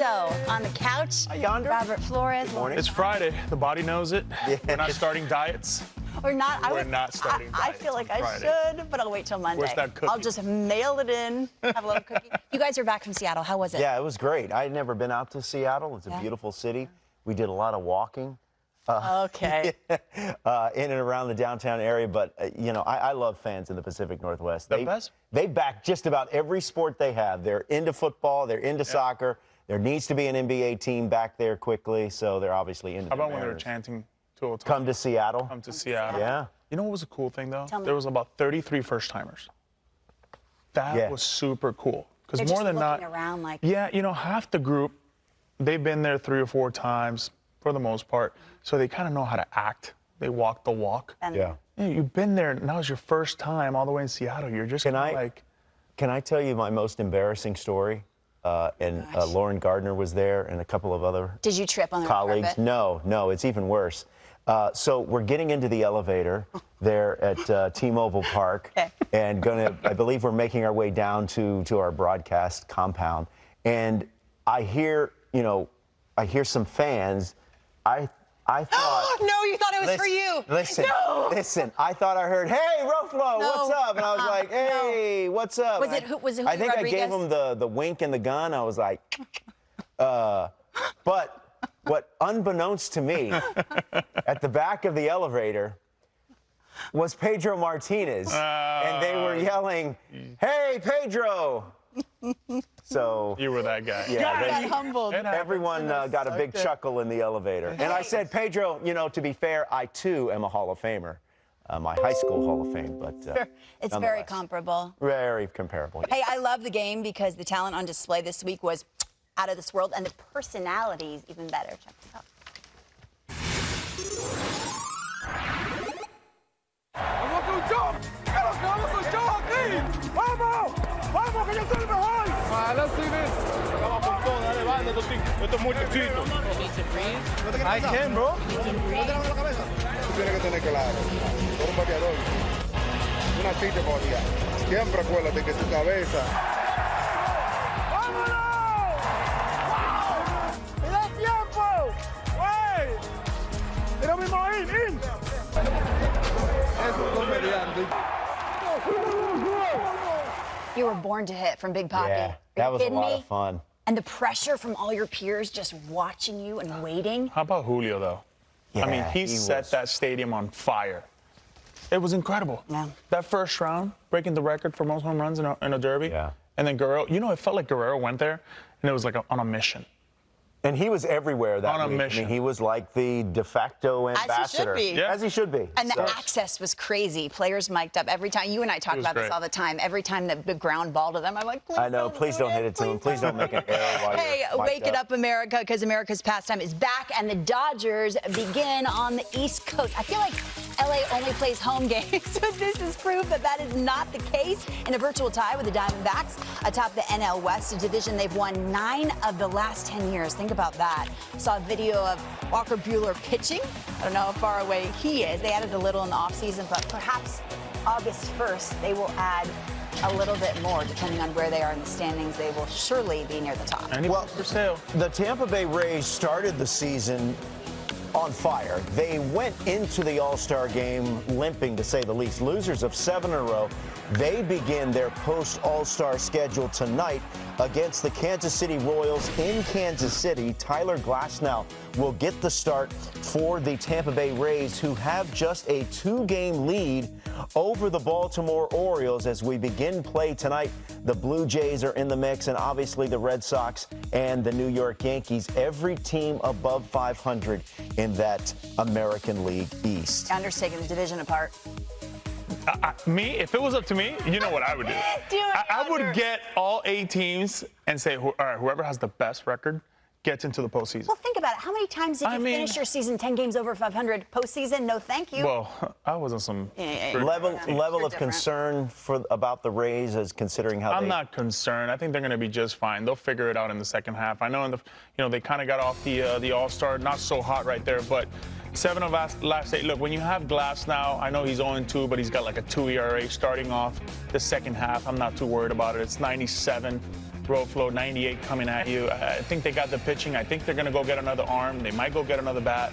So, on the couch, yonder. Robert Flores. Morning. It's Friday. The body knows it. Yeah. We're not starting diets. We're not. We're not starting I diets feel like on I Friday. should, but I'll wait till Monday. Where's that cookie? I'll just mail it in, have a little cookie. You guys are back from Seattle. How was it? Yeah, it was great. I had never been out to Seattle. It's a beautiful city. We did a lot of walking. Okay. In and around the downtown area, but you know, I love fans in the Pacific Northwest. They back just about every sport they have. They're into football, they're into soccer. There needs to be an NBA team back there quickly, so they're obviously into How the about when they were Mariners. chanting to Come to Seattle. Come to Seattle. Yeah. You know what was a cool thing, though? Tell me. There was about 33 first-timers. That was super cool. They're Because more just than not, looking around like. yeah, you know, half the group, they've been there 3 or 4 times for the most part, so they kind of know how to act. They walk the walk. And Yeah. Yeah, you've been there. Now it's your first time all the way in Seattle. You're just kinda like, Can I tell you my most embarrassing story? Lauren Gardner was there, and a couple of other Did you trip on the colleagues. carpet? No, it's even worse. So we're getting into the elevator there at T-Mobile Park, and I believe we're making our way down to our broadcast compound, and I hear some fans. I thought. No, you thought it was for you. Listen. I thought I heard, "Hey, Roflo, what's up?" And I was like, "Hey, what's up?" Was it Julio I think Rodriguez? I gave him the wink and the gun. I was like, but what unbeknownst to me, at the back of the elevator was Pedro Martinez, and they were yelling, "Hey, Pedro!" So you were that guy. yeah, got humbled. everyone got a big chuckle in the elevator. And I said, Pedro, you know, to be fair, I too am a Hall of Famer, my high school Hall of Fame, but It's very comparable. very comparable. Hey, I love the game because the talent on display this week was out of this world, and the personalities even better. Check this out. ¡Vamos con John! ¡Vamos con John aquí! ¡Vamos! ¡Vamos, que yo soy el mejor! ¡Malo, Steven! Vamos con todo, dale, banda, esto es muy chiquito. I can, bro. Tú tienes que tener claro, tú eres un bateador, una ficha para batear. Siempre acuérdate que tu cabeza... ¡Vámonos! ¡Me da tiempo! ¡Wey! ¡Mira mismo in! You were born to hit from Big Papi. Yeah, that was a lot of fun. And the pressure from all your peers just watching you and waiting. How about Julio, though? Yeah, I mean, he set was. that stadium on fire. It was incredible. Yeah. That first round, breaking the record for most home runs in a derby. Yeah. And then Guerrero, you know, it felt like Guerrero went there, and it was like on a mission. And he was everywhere that On a week. mission. I mean, he was like the de facto ambassador. be. Yeah. As he should be. And the So- access was crazy. Players mic'd up every time. You and I talk was about this great. all the time. Every time the ground ball to them, I'm like, please I know. Please don't hit it to him. Please don't make an error while Hey, you're mic'd wake it up, America, because America's pastime is back, and the Dodgers begin on the East Coast. I feel like LA only plays home games, so this is proof that that is not the case. In a virtual tie with the Diamondbacks atop the NL West, a division they've won 9 of the last 10 years. Think about that. Saw a video of Walker Buehler pitching. I don't know how far away he is. They added a little in the offseason, but perhaps August 1st they will add a little bit more. Depending on where they are in the standings, they will surely be near the top. Anybody for sale. The Tampa Bay Rays started the season on fire. They went into the All-Star game limping, to say the least. Losers of 7 in a row. They begin their post-All-Star schedule tonight against the Kansas City Royals in Kansas City. Tyler Glasnow will get the start for the Tampa Bay Rays, who have just a 2-game lead over the Baltimore Orioles as we begin play tonight. The Blue Jays are in the mix, and obviously the Red Sox and the New York Yankees. Every team above 500 in that American League East. Under's taking the division apart. If it was up to me, you know what I would do. I would get all 8 teams and say, all right, whoever has the best record gets into the postseason. Well, think about it. How many times did you finish your season 10 games over 500? Postseason? No, thank you. Well, I was on some Level of concern about the Rays, as considering how I'm not concerned. I think they're going to be just fine. They'll figure it out in the second half. I know they kind of got off the All-Star, not so hot right there, but 7 of last 8. Look, when you have Glass now, I know he's 0-2, but he's got like a 2 ERA starting off the second half. I'm not too worried about it. It's 97. Roflo, 98 coming at you. I think they got the pitching. I think they're going to go get another arm. They might go get another bat.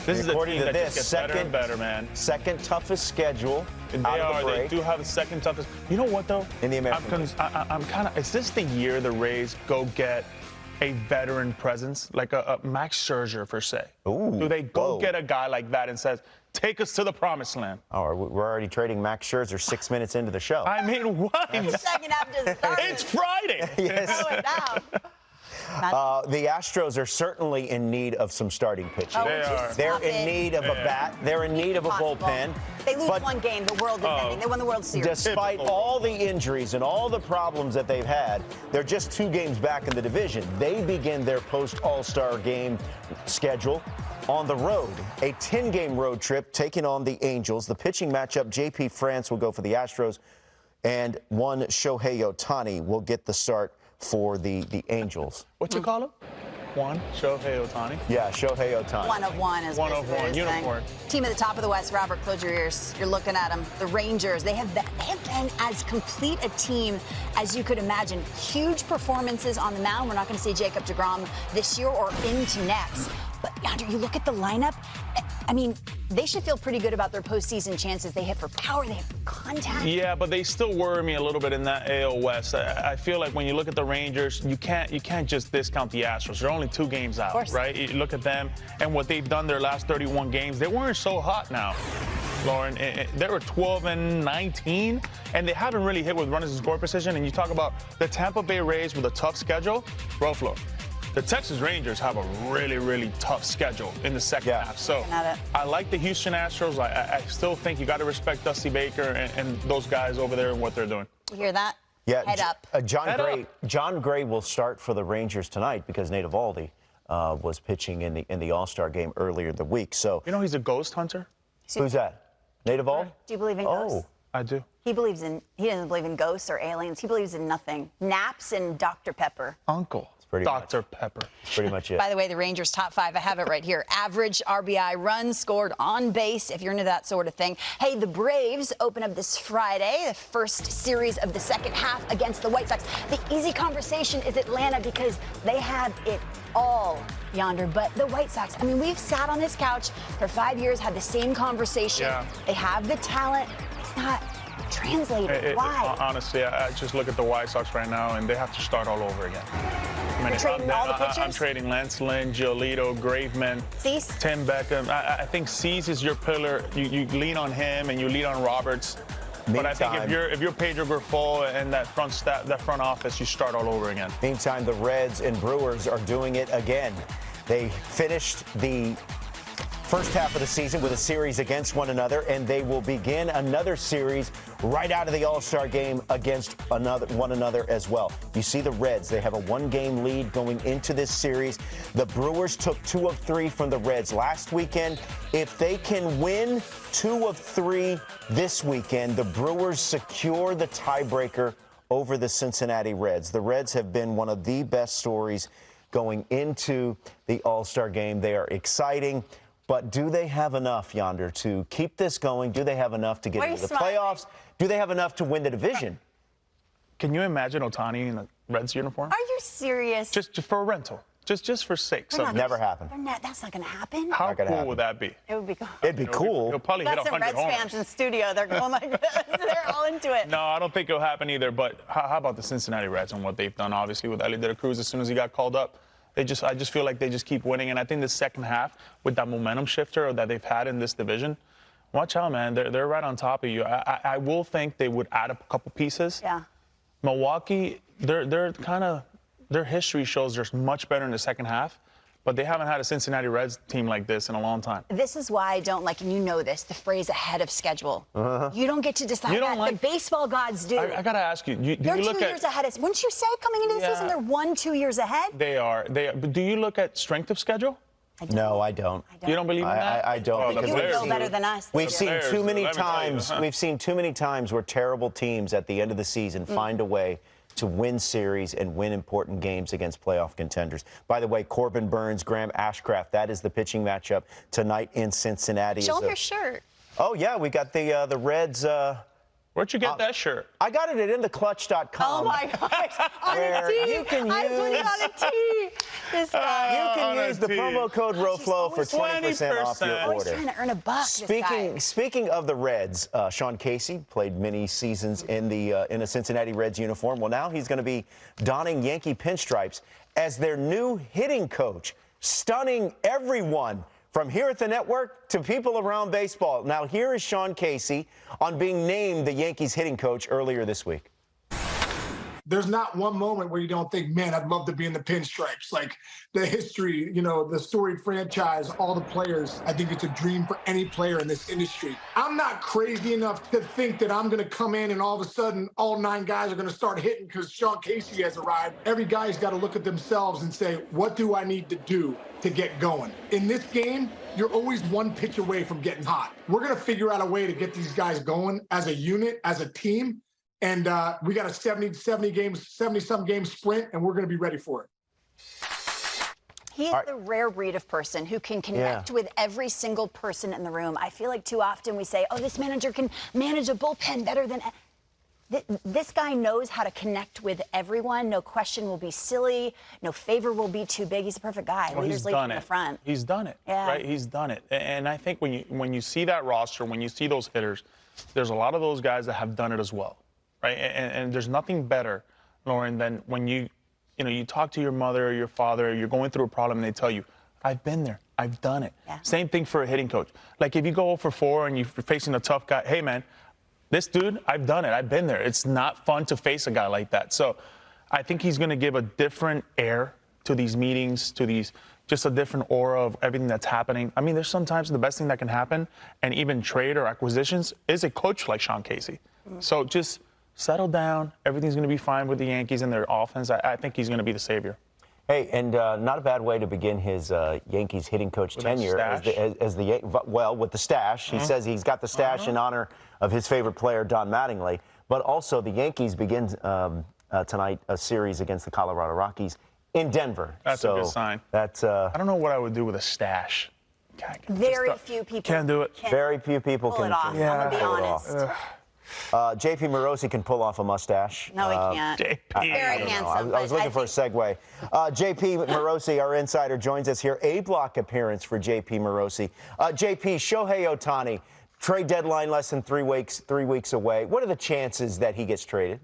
This is a team that just gets better and better, man. Second toughest schedule. They do have the second toughest. You know what, though? In the American League. I'm kind of, is this the year the Rays go get a veteran presence, like a Max Scherzer, per se? Ooh, do they go get a guy like that and says, take us to the promised land? Oh, we're already trading Max Scherzer 6 minutes into the show. I mean, what? The second half just started. It's Friday. Yes. Slow it down. The Astros are certainly in need of some starting pitching. Oh, They're in need of a bat. They're in need of a bullpen. They lose one game, the world is ending. They won the World Series. Despite all the injuries and all the problems that they've had, they're just 2 games back in the division. They begin their post-All-Star game schedule on the road. A 10-game road trip taking on the Angels. The pitching matchup, J.P. France will go for the Astros, and one Shohei Ohtani will get the start for the Angels. What you call him? One, Shohei Ohtani. Yeah, Shohei Ohtani. One of one is one of one unicorn. Team at the top of the West. Robert, close your ears. You're looking at them. The Rangers. They have been as complete a team as you could imagine. Huge performances on the mound. We're not going to see Jacob deGrom this year or into next. But Yonder, you look at the lineup. I mean, they should feel pretty good about their postseason chances. They hit for power, they hit for contact. Yeah, but they still worry me a little bit in that AL West. I feel like when you look at the Rangers, you can't just discount the Astros. They're only 2 games out, right? You look at them and what they've done their last 31 games. They weren't so hot now, Lauren. They were 12-19, and they haven't really hit with runners in score position. And you talk about the Tampa Bay Rays with a tough schedule, Roflo. The Texas Rangers have a really, really tough schedule in the second half. So I like the Houston Astros. I still think you got to respect Dusty Baker and those guys over there and what they're doing. You hear that? Yeah, Head up. John Gray will start for the Rangers tonight because Nate Eovaldi was pitching in the All-Star game earlier the week. So you know he's a ghost hunter. Who's that? Nate Eovaldi? Do you believe in ghosts? I do. He doesn't believe in ghosts or aliens. He believes in nothing. Naps and Dr. Pepper. Uncle. Dr. Pepper. That's pretty much it. By the way, the Rangers' top 5, I have it right here. Average RBI runs scored on base, if you're into that sort of thing. Hey, the Braves open up this Friday, the first series of the second half against the White Sox. The easy conversation is Atlanta because they have it all, Yonder. But the White Sox, I mean, we've sat on this couch for 5 years, had the same conversation. Yeah. They have the talent. It's not translated. Why? Honestly, I just look at the White Sox right now, and they have to start all over again. I mean, I'm trading Lance Lynn, Giolito, Graveman, Cease? Tim Beckham. I think Cease is your pillar. You lean on him and you lean on Roberts. But I think if you're Pedro Grifol and that front office, you start all over again. Meantime, the Reds and Brewers are doing it again. They finished the first half of the season with a series against one another, and they will begin another series right out of the All-Star game against one another as well. You see the Reds, they have a 1-game lead going into this series. The Brewers took 2 of 3 from the Reds last weekend. If they can win 2 of 3 this weekend, the Brewers secure the tiebreaker over the Cincinnati Reds. The Reds have been one of the best stories going into the All-Star game. They are exciting. But do they have enough, Yonder, to keep this going? Do they have enough to get into the playoffs? Do they have enough to win the division? Can you imagine Ohtani in the Reds uniform? Are you serious? Just for a rental. Just for sake. So never happened. That's not going to happen. How cool would that be? It would be cool. It'd be cool. He'll probably hit 100 homers. That's some Reds fans in studio. They're going like this. They're all into it. No, I don't think it'll happen either. But how about the Cincinnati Reds and what they've done, obviously, with Ellie De La Cruz as soon as he got called up? I just feel like they just keep winning. And I think the second half, with that momentum shifter that they've had in this division, watch out, man. They're right on top of you. I will think they would add a couple pieces. Yeah. Milwaukee, their history shows they're much better in the second half. But they haven't had a Cincinnati Reds team like this in a long time. This is why I don't like, and you know this, the phrase ahead of schedule. You don't get to decide that. The baseball gods do. I got to ask you, they're 2 years ahead. Wouldn't you say coming into the season they're 1-2 years ahead? They are. But do you look at strength of schedule? No, I don't. You don't believe in that? I don't. You would know better than us. We've seen too many times. We've seen too many times where terrible teams at the end of the season find a way to win series and win important games against playoff contenders. By the way, Corbin Burns, Graham Ashcraft, that is the pitching matchup tonight in Cincinnati. Show your shirt. Oh, yeah, we got the Reds Where'd you get that shirt? I got it at intheclutch.com. Oh my gosh, on a tee. You can I put it on a tee. This guy. You can use the promo code ROFLOW for 20% off your Always order. trying to earn a buck, this guy. Speaking of the Reds, Sean Casey played many seasons in a Cincinnati Reds uniform. Well, now he's going to be donning Yankee pinstripes as their new hitting coach, stunning everyone from here at the network to people around baseball. Now, here is Sean Casey on being named the Yankees hitting coach earlier this week. There's not one moment where you don't think, man, I'd love to be in the pinstripes. Like the history, the storied franchise, all the players. I think it's a dream for any player in this industry. I'm not crazy enough to think that I'm going to come in and all of a sudden all 9 guys are going to start hitting because Sean Casey has arrived. Every guy's got to look at themselves and say, what do I need to do to get going? In this game, you're always one pitch away from getting hot. We're going to figure out a way to get these guys going as a unit, as a team. And we got a 70-some game sprint, and we're going to be ready for it. He is the rare breed of person who can connect with every single person in the room. I feel like too often we say, oh, this manager can manage a bullpen better than... This guy knows how to connect with everyone. No question will be silly. No favor will be too big. He's a perfect guy. Leaders lead from the front. He's done it, right? He's done it. And I think when you see that roster, when you see those hitters, there's a lot of those guys that have done it as well. Right, and there's nothing better, Lauren, than when you talk to your mother or your father, you're going through a problem, and they tell you, I've been there, I've done it. Yeah. Same thing for a hitting coach. Like if you go 0 for 4 and you're facing a tough guy, hey man, this dude, I've done it, I've been there. It's not fun to face a guy like that. So I think he's going to give a different air to these meetings, to these, just a different aura of everything that's happening. I mean, there's sometimes the best thing that can happen, and even trade or acquisitions, is a coach like Sean Casey. So just settle down. Everything's going to be fine with the Yankees and their offense. I think he's going to be the savior. Hey, and not a bad way to begin his Yankees hitting coach tenure with the stash. He says he's got the stash in honor of his favorite player, Don Mattingly. But also the Yankees begin tonight a series against the Colorado Rockies in Denver. That's a good sign. That's I don't know what I would do with a stash. Very few people can't do it. Very few people can pull it off. I'm going to be honest. JP Morosi can pull off a mustache. No, he can't. Very handsome. I was looking for a segue. JP Morosi, our insider, joins us here. A-block appearance for JP Morosi. JP, Shohei Ohtani, trade deadline less than 3 weeks away. What are the chances that he gets traded?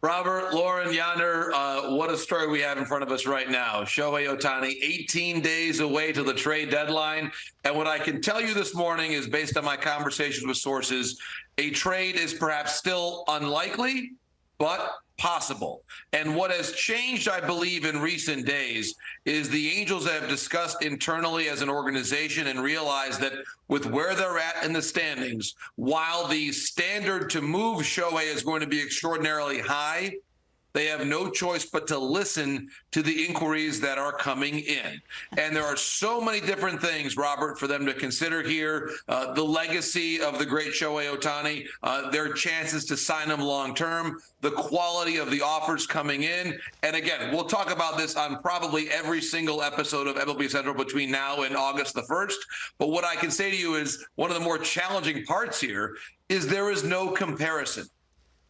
Robert, Lauren, Yonder, what a story we have in front of us right now. Shohei Ohtani, 18 days away to the trade deadline. And what I can tell you this morning is, based on my conversations with sources, a trade is perhaps still unlikely, but possible. And what has changed, I believe, in recent days is the Angels have discussed internally as an organization and realized that with where they're at in the standings, while the standard to move Shohei is going to be extraordinarily high, they have no choice but to listen to the inquiries that are coming in. And there are so many different things, Robert, for them to consider here. The legacy of the great Shohei Ohtani, their chances to sign him long term, the quality of the offers coming in. And again, we'll talk about this on probably every single episode of MLB Central between now and August the 1st. But what I can say to you is one of the more challenging parts here is there is no comparison.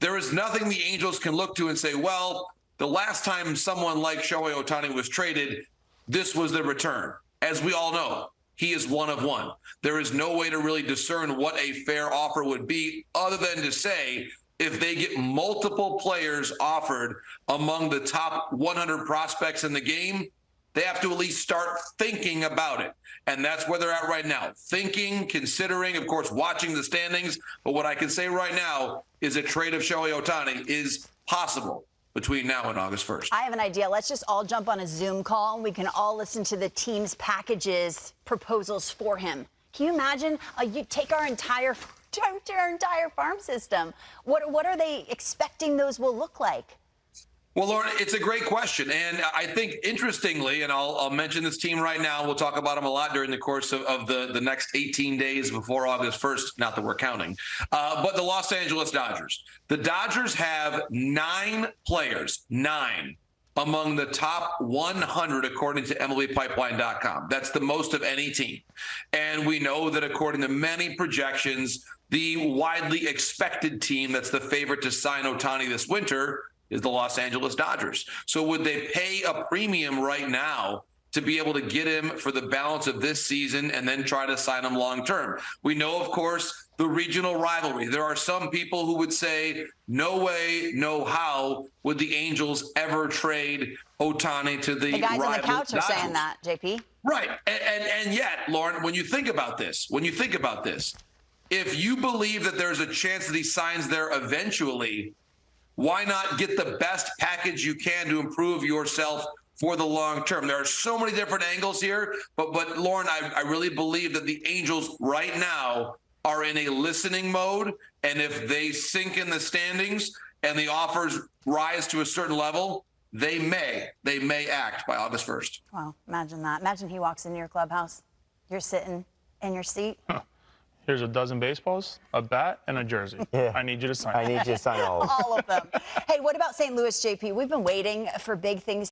There is nothing the Angels can look to and say, well, the last time someone like Shohei Ohtani was traded, this was the return. As we all know, he is one of one. There is no way to really discern what a fair offer would be other than to say, if they get multiple players offered among the top 100 prospects in the game, they have to at least start thinking about it. And that's where they're at right now. Thinking, considering, of course, watching the standings. But what I can say right now is a trade of Shohei Ohtani is possible between now and August 1st. I have an idea. Let's just all jump on a Zoom call and we can all listen to the team's packages, proposals for him. Can you imagine? You take our entire farm system. What are they expecting those will look like? Well, Lauren, it's a great question. And I think, interestingly, and I'll mention this team right now, we'll talk about them a lot during the course of the next 18 days before August 1st, not that we're counting, but the Los Angeles Dodgers. The Dodgers have 9 players, 9, among the top 100 according to MLBpipeline.com. That's the most of any team. And we know that according to many projections, the widely expected team that's the favorite to sign Ohtani this winter is the Los Angeles Dodgers. So would they pay a premium right now to be able to get him for the balance of this season and then try to sign him long term? We know, of course, the regional rivalry. There are some people who would say, no way, no how would the Angels ever trade Ohtani to the guys on the couch Dodgers. are saying that, JP. Right. And yet, Lauren, when you think about this, if you believe that there's a chance that he signs there eventually, why not get the best package you can to improve yourself for the long term? There are so many different angles here, but Lauren, I really believe that the Angels right now are in a listening mode, and if they sink in the standings and the offers rise to a certain level, they may act by August 1st. Wow, imagine that. Imagine he walks into your clubhouse. You're sitting in your seat. Here's a dozen baseballs, a bat, and a jersey. Yeah. I need you to sign. I need you to sign all of them. All of them. Hey, what about St. Louis, JP? We've been waiting for big things